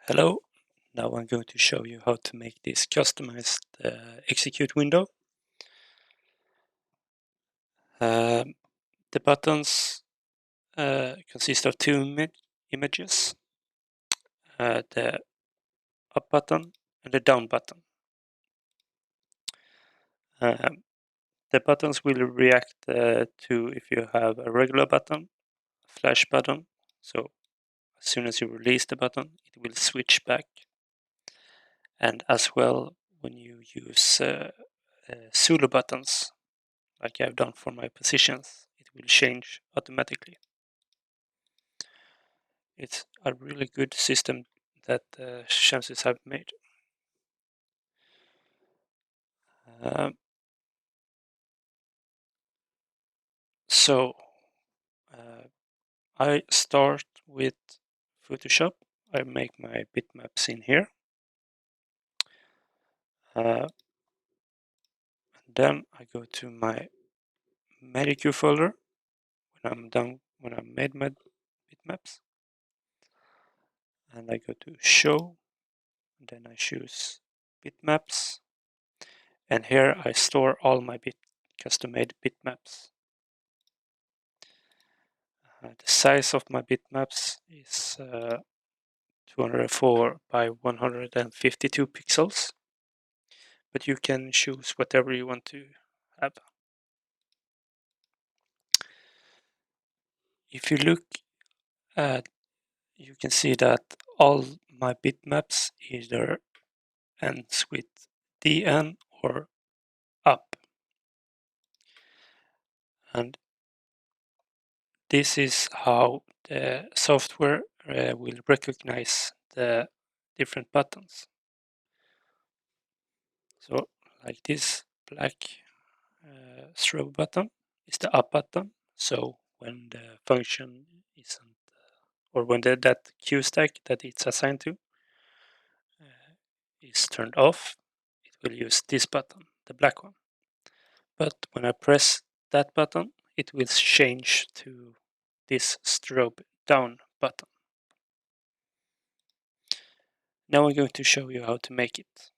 Hello, now I'm going to show you how to make this customized execute window. The buttons consist of two images, the up button and the down button. The buttons will react to if you have a regular button, a flash button, so as soon as you release the button it will switch back, and as well when you use Zulu buttons like I've done for my positions, it will change automatically. It's a really good system that Shamsus have made. So I start with Photoshop. I make my bitmaps in here. Then I go to my MagicQ folder when I've made my bitmaps. And I go to Show, and then I choose Bitmaps. And here I store all my custom-made bitmaps. The size of my bitmaps is 204 by 152 pixels, but you can choose whatever you want to have. If you look at, you can see that all my bitmaps either ends with DN or up, and this is how the software will recognize the different buttons. So like this black strobe button is the up button, so when the function isn't, or when that Q stack that it's assigned to is turned off, it will use this button, the black one. But when I press that button, it will change to this strobe down button. Now I'm going to show you how to make it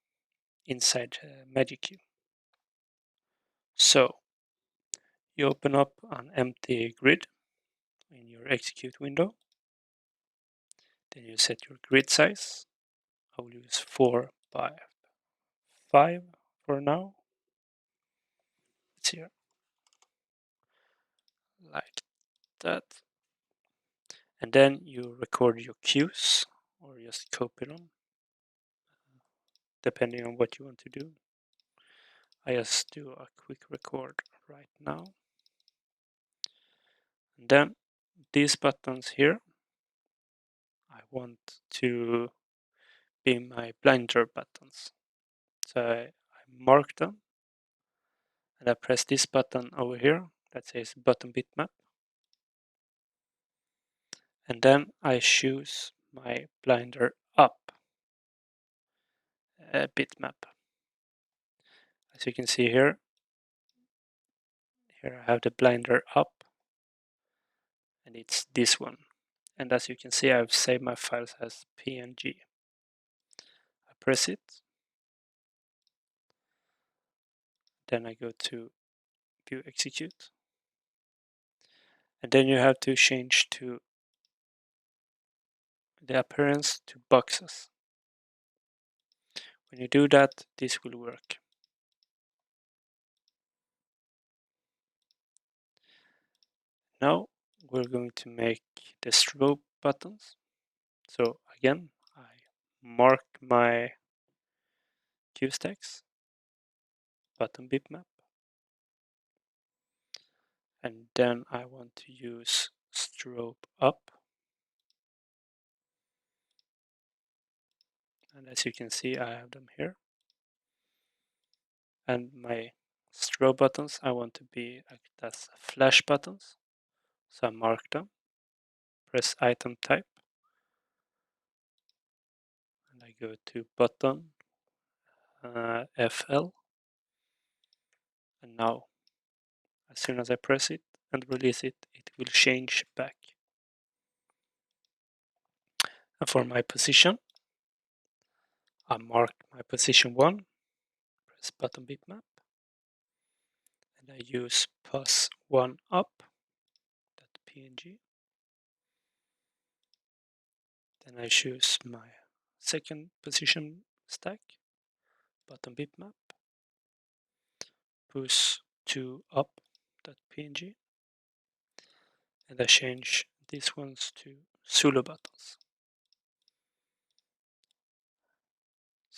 inside MagicQ. So you open up an empty grid in your execute window. Then you set your grid size. I will use 4 by 5 for now. It's here, like that. And then you record your cues, or just copy them, depending on what you want to do. I just do a quick record right now. And then these buttons here, I want to be my blinder buttons. So I mark them, and I press this button over here that says button bitmap. And then I choose my blinder up bitmap. As you can see here I have the blinder up, and it's this one. And as you can see, I've saved my files as PNG. I press it, then I go to View Execute, and then you have to change to the appearance to boxes. When you do that, this will work. Now we're going to make the strobe buttons. So again, I mark my cue stacks, button bitmap, and then I want to use strobe up. And as you can see, I have them here. And my strobe buttons, I want to be act as flash buttons. So I mark them, press item type, and I go to button FL. And now, as soon as I press it and release it, it will change back. And for my position, I mark my position 1, press button bitmap, and I use pos1up.png. Then I choose my second position stack, button bitmap, pos2up.png, and I change these ones to Zulu buttons.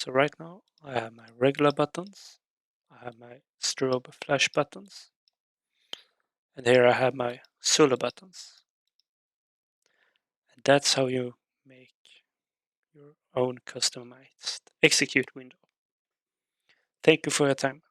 So right now I have my regular buttons, I have my strobe flash buttons, and here I have my Zulu buttons. And that's how you make your own customized execute window. Thank you for your time.